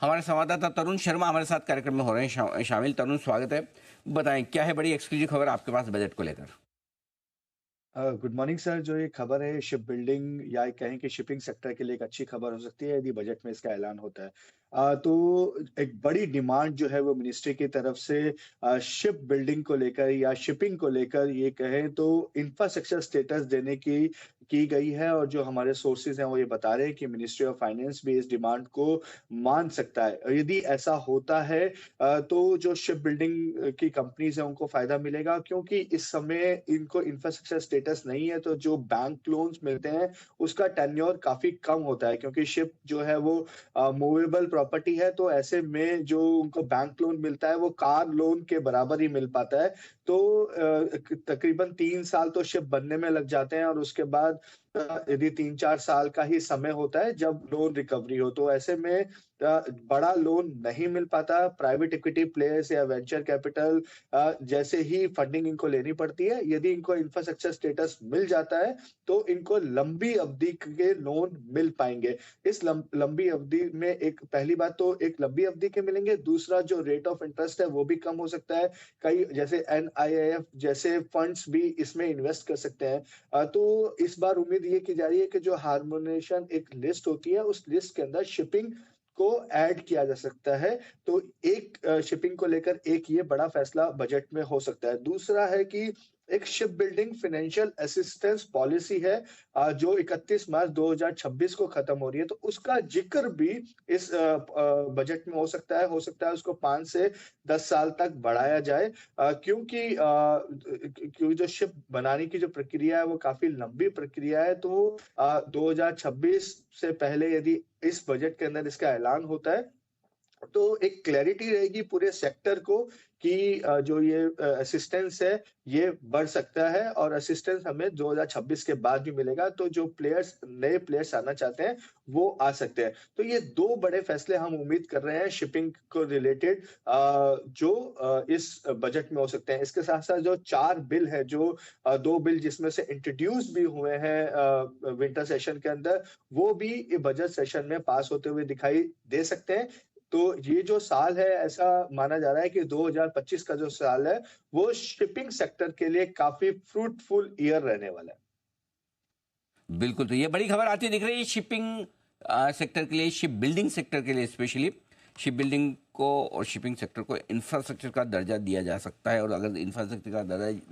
हमारे संवाददाता तरुण शर्मा हमारे साथ कार्यक्रम में हो रहे हैं शामिल। तरुण, स्वागत है। बताएं, क्या है बड़ी एक्सक्लूसिव खबर आपके पास बजट को लेकर? Good morning sir. जो ये खबर है शिप बिल्डिंग या कहें कि शिपिंग सेक्टर के लिए एक अच्छी खबर हो सकती है यदि बजट में इसका ऐलान होता है। तो एक बड़ी डिमांड जो है वो मिनिस्ट्री की तरफ से शिप बिल्डिंग को लेकर या शिपिंग को लेकर ये कहें तो इंफ्रास्ट्रक्चर स्टेटस देने की गई है। और जो हमारे सोर्सेज हैं वो ये बता रहे हैं कि मिनिस्ट्री ऑफ फाइनेंस भी इस डिमांड को मान सकता है। और यदि ऐसा होता है तो जो शिप बिल्डिंग की कंपनीज हैं उनको फायदा मिलेगा, क्योंकि इस समय इनको इंफ्रास्ट्रक्चर स्टेटस नहीं है तो जो बैंक लोन्स मिलते हैं उसका टेन्योर काफी कम होता है, क्योंकि शिप जो है वो मूवेबल प्रॉपर्टी है। तो ऐसे में जो उनको बैंक लोन मिलता है वो कार लोन के बराबर ही मिल पाता है। तो तकरीबन 3 साल तो शिप बनने में लग जाते हैं और उसके बाद यदि 3-4 साल का ही समय होता है जब लोन रिकवरी हो। तो ऐसे में बड़ा लोन नहीं मिल पाता। प्राइवेट इक्विटी प्लेयर्स या वेंचर कैपिटल जैसे ही फंडिंग इनको लेनी पड़ती है। यदि इनको इंफ्रास्ट्रक्चर स्टेटस मिल जाता है तो इनको लंबी अवधि के लोन मिल पाएंगे। इस लंबी अवधि में एक पहली बात तो एक लंबी अवधि के मिलेंगे, दूसरा जो रेट ऑफ इंटरेस्ट है वो भी कम हो सकता है। कई जैसे NIIF जैसे फंड्स भी इसमें इन्वेस्ट कर सकते हैं। तो इस बार उम्मीद ये की जा रही है कि जो हार्मोनेशन एक लिस्ट होती है उस लिस्ट के अंदर शिपिंग को ऐड किया जा सकता है। तो एक शिपिंग को लेकर एक ये बड़ा फैसला बजट में हो सकता है। दूसरा है कि एक ship building financial assistance policy है जो 31 मार्च 2026 को खत्म हो रही है। तो उसका जिक्र भी इस बजट में हो सकता है उसको 5 से 10 साल तक बढ़ाया जाए, क्योंकि जो शिप बनाने की जो प्रक्रिया है वो काफी लंबी प्रक्रिया है। तो 2026 से पहले यदि इस बजट के अंदर इसका ऐलान होता है तो एक क्लैरिटी रहेगी पूरे सेक्टर को कि जो ये असिस्टेंस है ये बढ़ सकता है और असिस्टेंस हमें 2026 के बाद भी मिलेगा। तो जो नए प्लेयर्स आना चाहते हैं वो आ सकते हैं। तो ये दो बड़े फैसले हम उम्मीद कर रहे हैं शिपिंग को रिलेटेड जो इस बजट में हो सकते हैं। इसके साथ साथ जो 4 बिल है, जो 2 बिल जिसमें से इंट्रोड्यूस भी हुए हैं विंटर सेशन के अंदर, वो भी बजट सेशन में पास होते हुए दिखाई दे सकते हैं। तो ये जो साल है ऐसा माना जा रहा है कि 2025 का जो साल है वो शिपिंग सेक्टर के लिए काफी फ्रूटफुल ईयर रहने वाला है। बिल्कुल, तो ये बड़ी खबर आती दिख रही है शिपिंग सेक्टर के लिए, शिप बिल्डिंग सेक्टर के लिए। स्पेशली शिप बिल्डिंग को और शिपिंग सेक्टर को इंफ्रास्ट्रक्चर का दर्जा दिया जा सकता है। और अगर इंफ्रास्ट्रक्चर का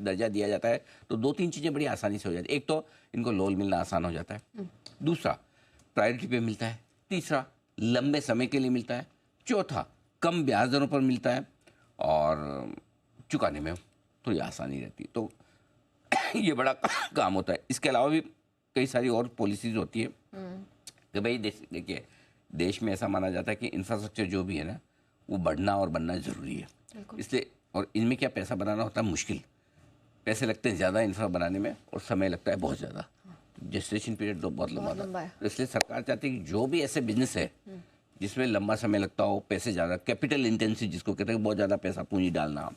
दर्जा दिया जाता है तो 2-3 चीज़ें बड़ी आसानी से हो जाती है। एक तो इनको लोन मिलना आसान हो जाता है, दूसरा प्रायोरिटी पे मिलता है, तीसरा लंबे समय के लिए मिलता है, चौथा कम ब्याज दरों पर मिलता है और चुकाने में थोड़ी आसानी रहती है। तो ये बड़ा काम होता है। इसके अलावा भी कई सारी और पॉलिसीज होती है कि भाई देखिए, देश में ऐसा माना जाता है कि इंफ्रास्ट्रक्चर जो भी है ना वो बढ़ना और बनना ज़रूरी है। इसलिए और इनमें क्या पैसा बनाना होता है मुश्किल, पैसे लगते हैं ज़्यादा इंफ्रा बनाने में और समय लगता है बहुत ज़्यादा, जेस्टेशन पीरियड तो बहुत लंबा था। तो इसलिए सरकार चाहती है कि जो भी ऐसे बिजनेस है जिसमें लंबा समय लगता हो, पैसे ज़्यादा, कैपिटल इंटेंसिव जिसको कहते हैं बहुत ज़्यादा पैसा पूंजी डालना,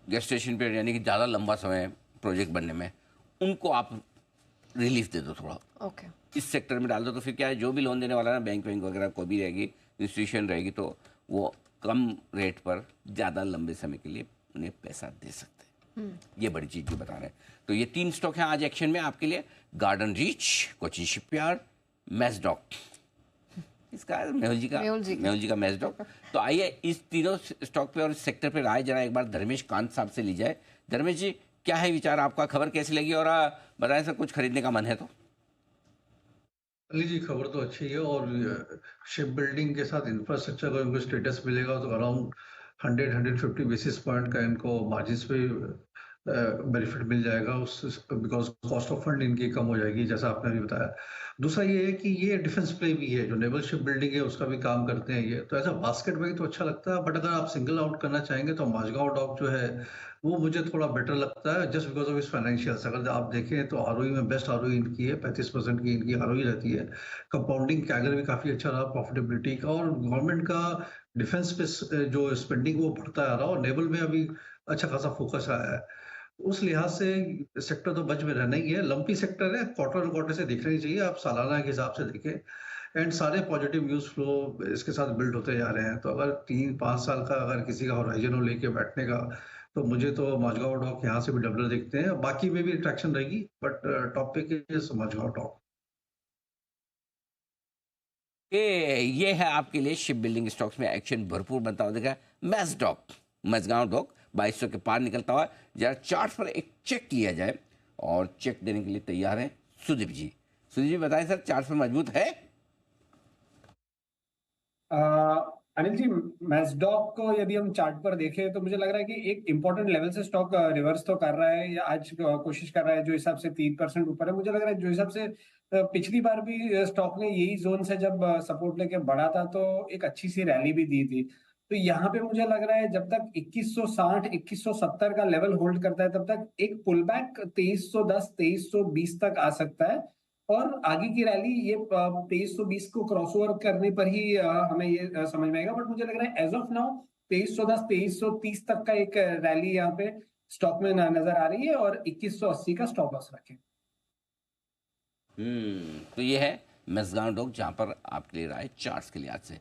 गेस्टेशन पीरियड यानी कि ज़्यादा लंबा समय प्रोजेक्ट बनने में, उनको आप रिलीफ दे दो थोड़ा। इस सेक्टर में डाल दो। तो फिर क्या है, जो भी लोन देने वाला है ना, बैंक वगैरह को भी रहेगी, इंस्टीट्यूशन रहेगी, तो वो कम रेट पर ज़्यादा लंबे समय के लिए उन्हें पैसा दे सकते हैं। ये बड़ी चीज़ जो बता रहे हैं। तो ये 3 स्टॉक हैं आज एक्शन में आपके लिए: गार्डन रीच, कोचिन शिपयार्ड, मैस्डॉक। इसका मेहुल जी का मैस्डॉक। तो आइए इस तीनों स्टॉक पे और इस सेक्टर पे राय जरा एक बार धर्मेश कांत साहब से ली जाए। धर्मेश जी, क्या है विचार आपका, खबर कैसी लगी और बताएं सर, कुछ खरीदने का मन है तो? अली जी, खबर तो अच्छी है और शिप बिल्डिंग के साथ इंफ्रास्ट्रक्चर को इनको स्टेटस मिलेगा तो अराउंड 100-150 बेसिस पॉइंट का इनको मार्जिन पे बेनिफिट मिल जाएगा उस, बिकॉज कॉस्ट ऑफ फंड इनकी कम हो जाएगी जैसा आपने भी बताया। दूसरा ये है कि ये डिफेंस प्ले भी है, जो नेवल शिप बिल्डिंग है उसका भी काम करते हैं ये, तो ऐसा बास्केट में तो अच्छा लगता है। बट अगर आप सिंगल आउट करना चाहेंगे तो माझगांव डॉक जो है वो मुझे थोड़ा बेटर लगता है, जस्ट बिकॉज ऑफ इस फाइनेंशियल्स। अगर आप देखें तो आरओई में बेस्ट आरओई इनकी है, 35% की इनकी आरओई रहती है। कंपाउंडिंग कैगर भी काफी अच्छा रहा प्रॉफिटेबिलिटी का, और गवर्नमेंट का डिफेंस पे जो स्पेंडिंग वो बढ़ता आ रहा है और नेवल में अभी अच्छा खासा फोकस आया है। उस लिहाज से सेक्टर तो बच में रहना ही है। लंपी सेक्टर है, क्वार्टर क्वार्टर से देखना ही चाहिए, आप सालाना के हिसाब से देखें। एंड सारे पॉजिटिव न्यूज़ फ्लो इसके साथ बिल्ड होते जा रहे हैं। तो अगर 3-5 साल का अगर किसी का होराइजन हो लेके बैठने का, तो मुझे तो माझगांव डॉक यहाँ से भी डबलर दिखते हैं। बाकी में भी अट्रैक्शन रहेगी, but top pick is Mazagaon dock. ये है आपके लिए शिप बिल्डिंग स्टॉक्स में एक्शन भरपूर बनता हुआ दिखा है। मैसडॉक, मझगांव डॉक 2200 के पार निकलता हुआ। जरा चार्ट पर एक चेक किया जाए और चेक देने के लिए तैयार हैं सुदीप जी। सुदीप जी बताएं सर, चार्ट पर मजबूत है? अनिल जी, मैस्डॉक को यदि हम चार्ट पर देखें तो मुझे लग रहा है कि एक इंपॉर्टेंट लेवल से स्टॉक रिवर्स तो कर रहा है, या आज कोशिश कर रहा है। जो हिसाब से 3% ऊपर है, मुझे लग रहा है जो हिसाब से पिछली बार भी स्टॉक ने यही जोन से जब सपोर्ट लेके बढ़ा था तो एक अच्छी सी रैली भी दी थी। तो यहाँ पे मुझे लग रहा है जब तक 2160 2170 का लेवल होल्ड करता है तब तक एक पुल बैक 2310 2320 तक आ सकता है। और आगे की रैली ये 2320 को क्रॉसओवर करने पर ही हमें ये समझ में आएगा। बट मुझे लग रहा है एज ऑफ नाउ 2310 2330 तक का एक रैली यहाँ पे स्टॉक में नजर आ रही है, और 2180 का स्टॉप लॉस रखें। तो ये है मझगांव डॉक, जहां पर आपके लिए राय चार्ट्स के लिहाज से।